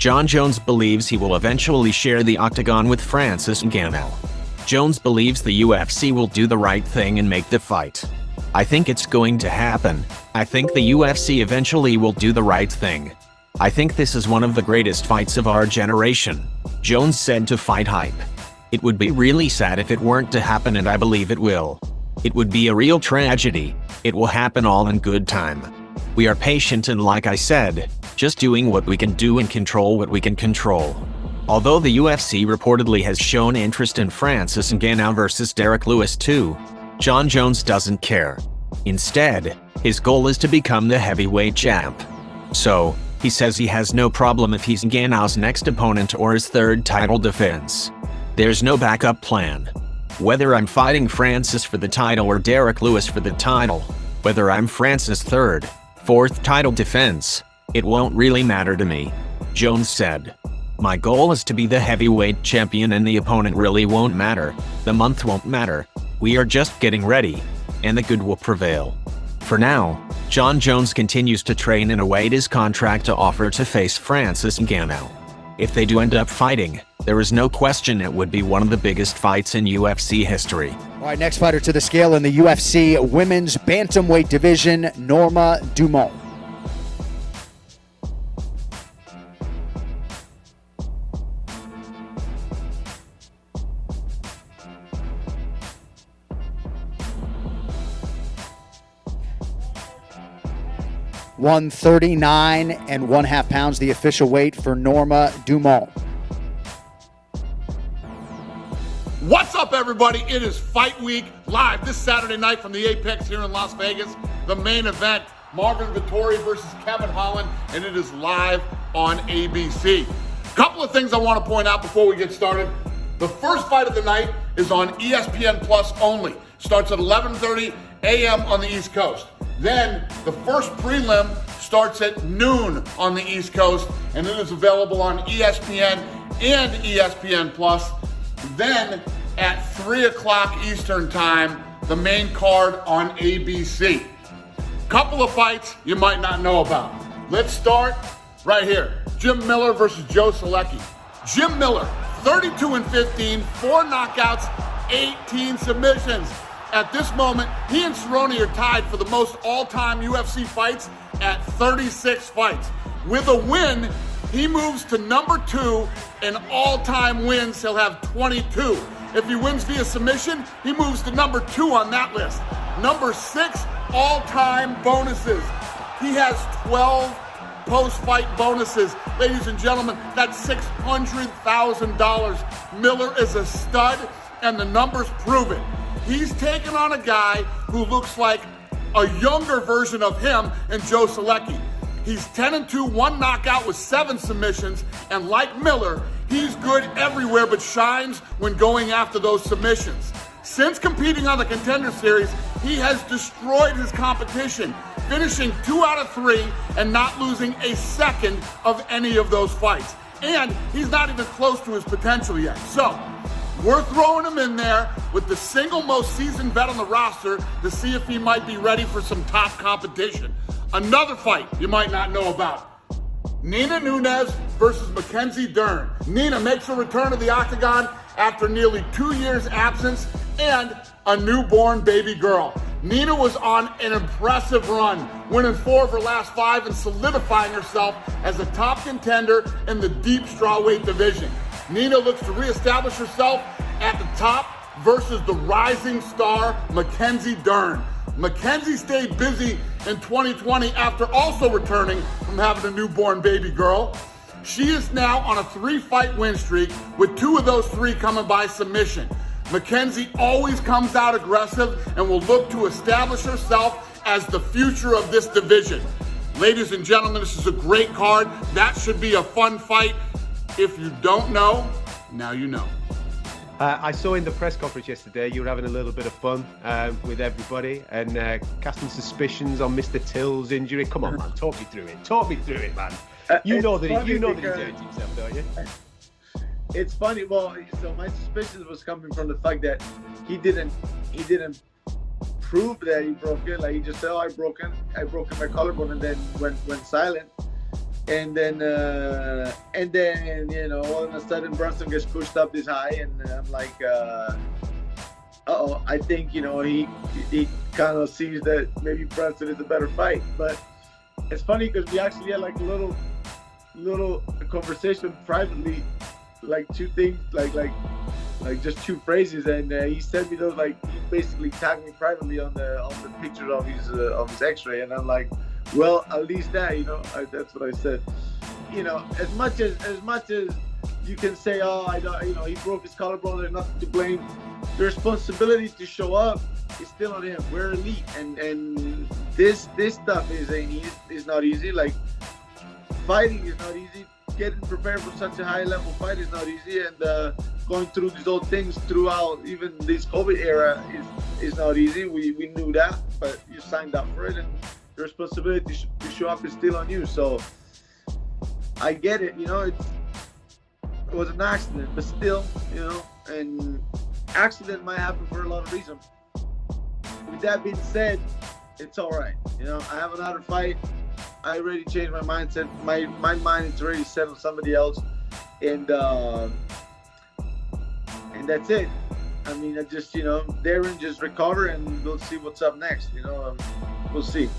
Jon Jones believes he will eventually share the octagon with Francis Ngannou. Jones believes the UFC will do the right thing and make the fight. I think it's going to happen. I think the UFC eventually will do the right thing. I think this is one of the greatest fights of our generation, Jones said to Fight Hype. It would be really sad if it weren't to happen, and I believe it will. It would be a real tragedy. It will happen all in good time. We are patient and, like I said, just doing what we can do and control what we can control. Although the UFC reportedly has shown interest in Francis Ngannou versus Derek Lewis too, Jon Jones doesn't care. Instead, his goal is to become the heavyweight champ. So, he says he has no problem if he's Ngannou's next opponent or his third title defense. There's no backup plan. Whether I'm fighting Francis for the title or Derek Lewis for the title, whether I'm Francis' third, fourth title defense, it won't really matter to me, Jones said. My goal is to be the heavyweight champion, and the opponent really won't matter. The month won't matter. We are just getting ready, and the good will prevail. For now, Jon Jones continues to train and await his contract to offer to face Francis Ngannou. If they do end up fighting, there is no question it would be one of the biggest fights in UFC history. All right, next fighter to the scale in the UFC women's bantamweight division, Norma Dumont. £139.5 the official weight for Norma Dumont. What's up, everybody? It is Fight Week live this Saturday night from the Apex here in Las Vegas. The main event, Marvin Vettori versus Kevin Holland, and it is live on ABC. Couple of things I want to point out before we get started. The first fight of the night is on ESPN Plus only. Starts at 11:30 a.m. on the East Coast. Then the first prelim starts at noon on the East Coast, and it is available on ESPN and ESPN Plus. Then at 3 o'clock Eastern time, the main card on ABC. Couple of fights you might not know about. Let's start right here. Jim Miller versus Joe Solecki. Jim Miller, 32-15, 4 knockouts, 18 submissions. At this moment, he and Cerrone are tied for the most all-time UFC fights at 36 fights. With a win, he moves to number 2 in all-time wins. He'll have 22. If he wins via submission, he moves to number 2 on that list. Number 6, all-time bonuses. He has 12 post-fight bonuses. Ladies and gentlemen, that's $600,000. Miller is a stud, and the numbers prove it. He's taken on a guy who looks like a younger version of him and Joe Solecki. He's 10-2, 1 knockout with 7 submissions, and like Miller, he's good everywhere but shines when going after those submissions. Since competing on the Contender Series, he has destroyed his competition, finishing 2 out of 3 and not losing a second of any of those fights. And he's not even close to his potential yet. So, we're throwing him in there with the single most seasoned vet on the roster to see if he might be ready for some top competition. Another fight you might not know about. Nina Nunes versus Mackenzie Dern. Nina makes a return to the octagon after nearly 2 years absence and a newborn baby girl. Nina was on an impressive run, winning 4 of her last 5 and solidifying herself as a top contender in the deep strawweight division. Nina looks to reestablish herself at the top versus the rising star, Mackenzie Dern. Mackenzie stayed busy in 2020 after also returning from having a newborn baby girl. She is now on a 3-fight win streak, with 2 of those 3 coming by submission. Mackenzie always comes out aggressive and will look to establish herself as the future of this division. Ladies and gentlemen, this is a great card. That should be a fun fight. If you don't know, now you know. I saw in the press conference yesterday you were having a little bit of fun with everybody and casting suspicions on Mr. Till's injury. Come on, man, talk me through it. Talk me through it, man. You know that he's hurting himself, don't you? It's funny. Well, so my suspicions was coming from the fact that he didn't prove that he broke it. Like, he just said, "Oh, I broke my collarbone," and then went silent. And then you know, all of a sudden Brunson gets pushed up this high, and I'm like, uh-oh, I think, you know, he kind of sees that maybe Brunson is a better fight. But it's funny because we actually had like a little conversation privately, like two things, like just two phrases, and he sent me those, like he basically tagged me privately on the picture of his X-ray, and I'm like, well, at least that, you know, that's what I said. You know, as much as you can say, oh, I don't, you know, he broke his collarbone, there's nothing to blame. The responsibility to show up is still on him. We're elite, and this stuff is not easy. Like, fighting is not easy. Getting prepared for such a high level fight is not easy, and going through these old things throughout even this COVID era is not easy. We knew that, but you signed up for it, and the responsibility to show up is still on you. So I get it, you know, it was an accident, but still, you know, and accident might happen for a lot of reasons. With that being said, it's all right. You know, I have another fight. I already changed my mindset. My mind is already set on somebody else, and that's it. I mean, I just, you know, Darren just recover, and we'll see what's up next. You know, we'll see.